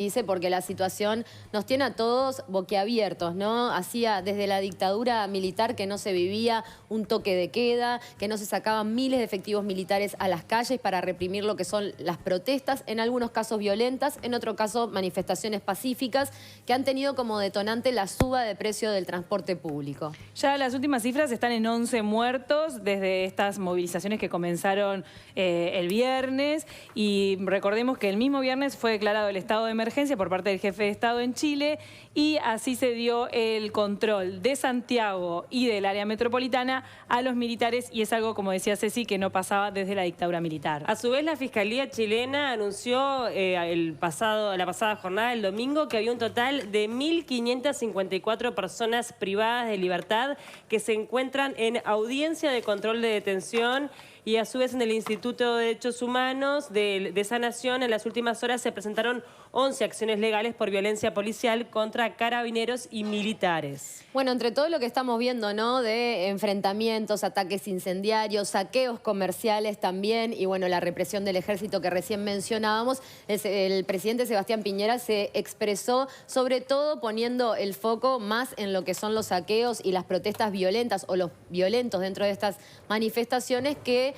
Dice, porque la situación nos tiene a todos boquiabiertos, ¿no? Hacía desde la dictadura militar que no se vivía un toque de queda, que no se sacaban miles de efectivos militares a las calles para reprimir lo que son las protestas, en algunos casos violentas, en otro caso manifestaciones pacíficas, que han tenido como detonante la suba de precio del transporte público. Ya las últimas cifras están en 11 muertos desde estas movilizaciones que comenzaron el viernes, y recordemos que el mismo viernes fue declarado el estado de emergencia por parte del jefe de Estado en Chile, y así se dio el control de Santiago y del área metropolitana a los militares, y es algo, como decía Ceci, que no pasaba desde la dictadura militar. A su vez, la Fiscalía chilena anunció la pasada jornada, el domingo, que había un total de 1.554 personas privadas de libertad que se encuentran en audiencia de control de detención. Y a su vez en el Instituto de Derechos Humanos de esa nación, en las últimas horas se presentaron 11 acciones legales por violencia policial contra carabineros y militares. Bueno, entre todo lo que estamos viendo, ¿no? De enfrentamientos, ataques incendiarios, saqueos comerciales también, y bueno, la represión del ejército que recién mencionábamos, el presidente Sebastián Piñera se expresó sobre todo poniendo el foco más en lo que son los saqueos y las protestas violentas o los violentos dentro de estas manifestaciones, que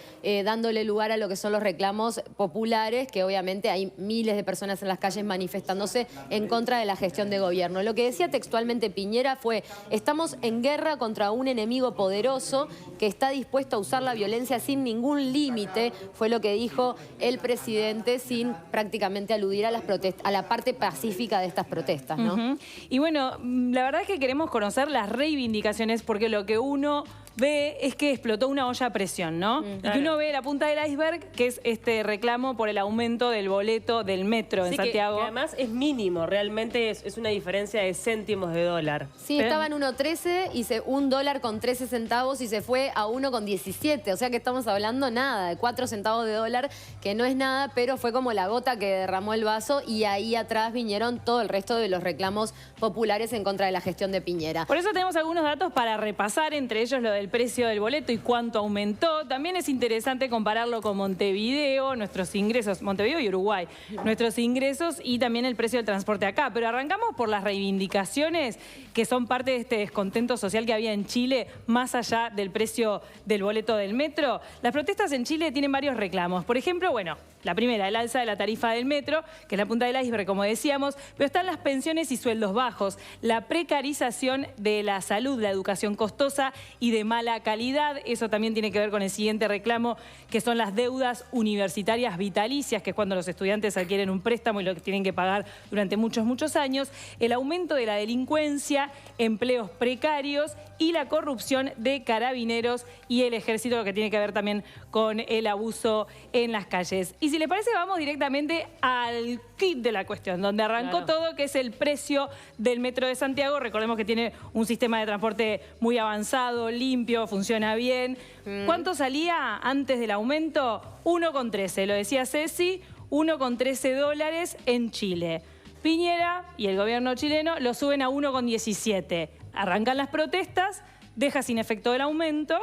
dándole lugar a lo que son los reclamos populares, que obviamente hay miles de personas en las calles manifestándose en contra de la gestión de gobierno. Lo que decía textualmente Piñera fue: estamos en guerra contra un enemigo poderoso que está dispuesto a usar la violencia sin ningún límite, fue lo que dijo el presidente, sin prácticamente aludir a las protestas, a la parte pacífica de estas protestas, ¿no? Y bueno, la verdad es que queremos conocer las reivindicaciones, porque lo que uno ve es que explotó una olla a presión, ¿no? Y que uno ve la punta del iceberg, que es este reclamo por el aumento del boleto del metro en Santiago. Que además es mínimo, realmente es una diferencia de céntimos de dólar. Sí, estaba en 1.13 y $1.13 y se fue a 1.17, o sea que estamos hablando nada, de 4 centavos de dólar, que no es nada, pero fue como la gota que derramó el vaso, y ahí atrás vinieron todo el resto de los reclamos populares en contra de la gestión de Piñera. Por eso tenemos algunos datos para repasar, entre ellos lo del precio del boleto y cuánto aumentó. También es interesante compararlo con Montevideo, nuestros ingresos, Montevideo y Uruguay, nuestros ingresos, y también el precio del transporte acá. Pero arrancamos por las reivindicaciones, que son parte de este descontento social que había en Chile, más allá del precio del boleto del metro. Las protestas en Chile tienen varios reclamos. Por ejemplo, bueno, la primera, el alza de la tarifa del metro, que es la punta del iceberg, como decíamos, pero están las pensiones y sueldos bajos, la precarización de la salud, la educación costosa y de mala calidad. Eso también tiene que ver con el siguiente reclamo, que son las deudas universitarias vitalicias, que es cuando los estudiantes adquieren un préstamo y lo que tienen que pagar durante muchos años, el aumento de la delincuencia, empleos precarios y la corrupción de carabineros y el ejército, lo que tiene que ver también con el abuso en las calles. Y si les parece, vamos directamente al kit de la cuestión, donde arrancó todo, que es el precio del metro de Santiago. Recordemos que tiene un sistema de transporte muy avanzado, limpio, funciona bien. ¿Cuánto salía antes del aumento? 1,13, lo decía Ceci, 1,13 dólares en Chile. Piñera y el gobierno chileno lo suben a 1,17. Arrancan las protestas, deja sin efecto el aumento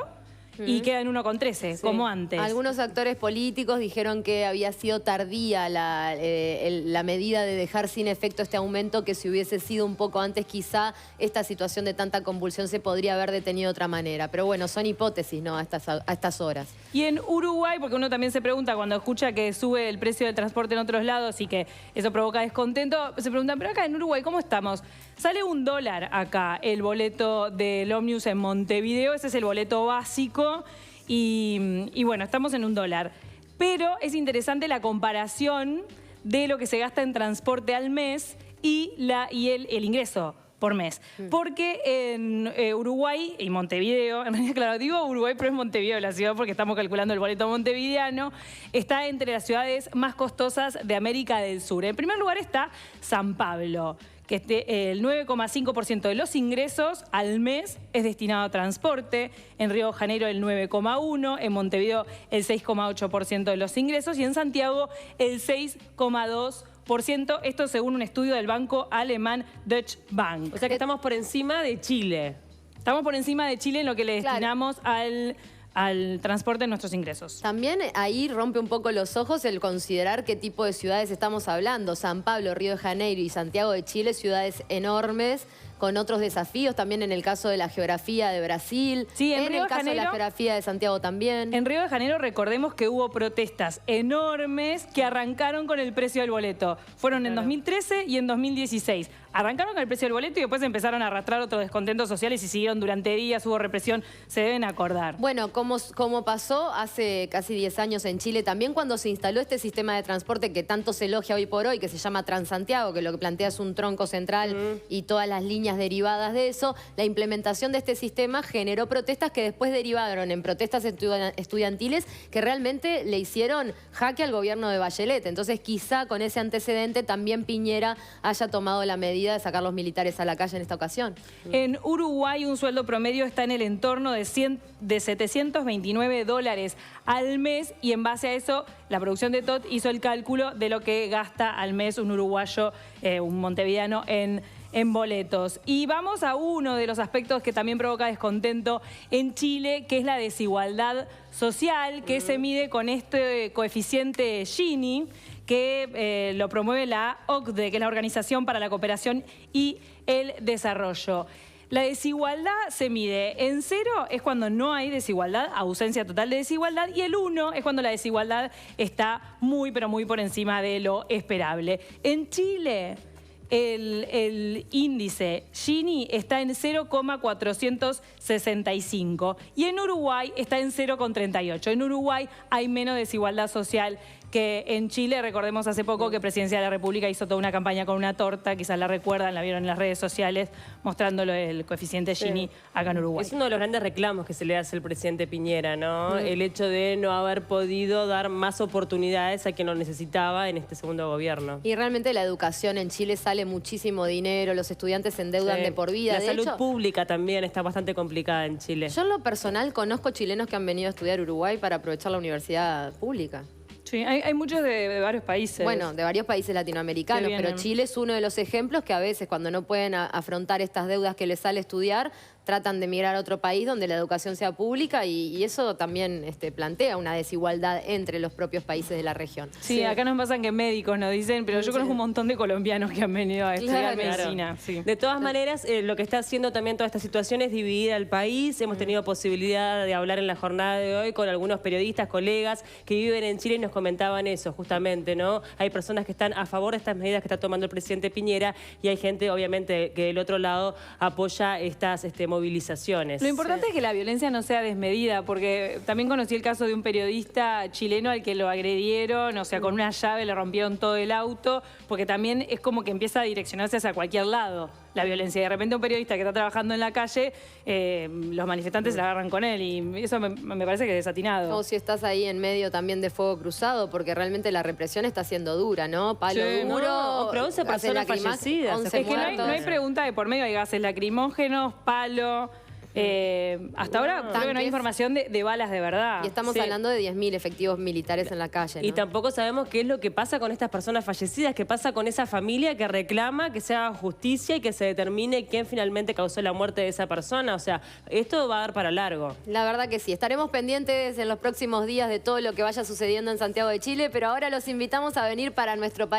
y queda en 1,13, como antes. Algunos actores políticos dijeron que había sido tardía la medida de dejar sin efecto este aumento, que si hubiese sido un poco antes, quizá esta situación de tanta convulsión se podría haber detenido de otra manera. Pero bueno, son hipótesis, ¿no? A estas horas. Y en Uruguay, porque uno también se pregunta cuando escucha que sube el precio del transporte en otros lados y que eso provoca descontento, se preguntan, pero acá en Uruguay, ¿cómo estamos? Sale $1 acá el boleto del ómnibus en Montevideo, ese es el boleto básico, y bueno, estamos en $1. Pero es interesante la comparación de lo que se gasta en transporte al mes y el ingreso por mes. Porque en Uruguay y Montevideo, en realidad, claro, digo Uruguay, pero es Montevideo la ciudad porque estamos calculando el boleto montevideano, está entre las ciudades más costosas de América del Sur. En primer lugar está San Pablo, que el 9,5% de los ingresos al mes es destinado a transporte, en Río de Janeiro el 9,1%, en Montevideo el 6,8% de los ingresos y en Santiago el 6,2%. Esto según un estudio del banco alemán Deutsche Bank. O sea que estamos por encima de Chile. Estamos por encima de Chile en lo que le destinamos al transporte en nuestros ingresos. También ahí rompe un poco los ojos el considerar qué tipo de ciudades estamos hablando. San Pablo, Río de Janeiro y Santiago de Chile, ciudades enormes, con otros desafíos, también en el caso de la geografía de Brasil, sí, en el caso de la geografía de Santiago también. En Río de Janeiro recordemos que hubo protestas enormes que arrancaron con el precio del boleto. Fueron en 2013 y en 2016. Arrancaron con el precio del boleto y después empezaron a arrastrar otros descontentos sociales y siguieron durante días, hubo represión, se deben acordar. Bueno, como pasó hace casi 10 años en Chile, también cuando se instaló este sistema de transporte que tanto se elogia hoy por hoy, que se llama Transantiago, que lo que plantea es un tronco central y todas las líneas derivadas de eso, la implementación de este sistema generó protestas que después derivaron en protestas estudiantiles que realmente le hicieron jaque al gobierno de Bachelet. Entonces quizá con ese antecedente también Piñera haya tomado la medida de sacar los militares a la calle en esta ocasión. En Uruguay un sueldo promedio está en el entorno de $729 al mes y en base a eso la producción de TOT hizo el cálculo de lo que gasta al mes un uruguayo, un montevideano en boletos. Y vamos a uno de los aspectos que también provoca descontento en Chile, que es la desigualdad social, que se mide con este coeficiente Gini, que lo promueve la OCDE, que es la Organización para la Cooperación y el Desarrollo. La desigualdad se mide en 0 es cuando no hay desigualdad, ausencia total de desigualdad, y el 1 es cuando la desigualdad está muy, pero muy por encima de lo esperable. En Chile, el índice Gini está en 0,465 y en Uruguay está en 0,38. En Uruguay hay menos desigualdad social que en Chile. Recordemos hace poco que Presidencia de la República hizo toda una campaña con una torta, quizás la recuerdan, la vieron en las redes sociales, mostrándolo el coeficiente Gini acá en Uruguay. Es uno de los grandes reclamos que se le hace al presidente Piñera, ¿no? El hecho de no haber podido dar más oportunidades a quien lo necesitaba en este segundo gobierno. Y realmente la educación en Chile sale muchísimo dinero, los estudiantes se endeudan de por vida. La salud pública también está bastante complicada en Chile. Yo en lo personal conozco chilenos que han venido a estudiar Uruguay para aprovechar la universidad pública. Sí, hay muchos de varios países. Bueno, de varios países latinoamericanos, pero Chile es uno de los ejemplos que a veces cuando no pueden afrontar estas deudas que les sale estudiar, tratan de emigrar a otro país donde la educación sea pública y eso también plantea una desigualdad entre los propios países de la región. Sí, acá nos pasan que médicos nos dicen, pero yo conozco un montón de colombianos que han venido a estudiar medicina. Sí. De todas maneras, lo que está haciendo también toda esta situación es dividir al país. Hemos tenido posibilidad de hablar en la jornada de hoy con algunos periodistas, colegas que viven en Chile y nos comentaban eso justamente, ¿no? Hay personas que están a favor de estas medidas que está tomando el presidente Piñera y hay gente, obviamente, que del otro lado apoya estas movilizaciones. Lo importante es que la violencia no sea desmedida, porque también conocí el caso de un periodista chileno al que lo agredieron, o sea, con una llave le rompieron todo el auto, porque también es como que empieza a direccionarse hacia cualquier lado la violencia. Y de repente un periodista que está trabajando en la calle, los manifestantes se la agarran con él y eso me parece que es desatinado. O si estás ahí en medio también de fuego cruzado, porque realmente la represión está siendo dura, ¿no? Palo duro. No, pero 11 personas fallecidas. 11 es que no hay pregunta de por medio, hay gases lacrimógenos, palo. Hasta ahora creo que no hay información de balas de verdad. Y estamos hablando de 10.000 efectivos militares en la calle, ¿no? Y tampoco sabemos qué es lo que pasa con estas personas fallecidas, qué pasa con esa familia que reclama que se haga justicia y que se determine quién finalmente causó la muerte de esa persona. O sea, esto va a dar para largo. La verdad que sí. Estaremos pendientes en los próximos días de todo lo que vaya sucediendo en Santiago de Chile, pero ahora los invitamos a venir para nuestro país.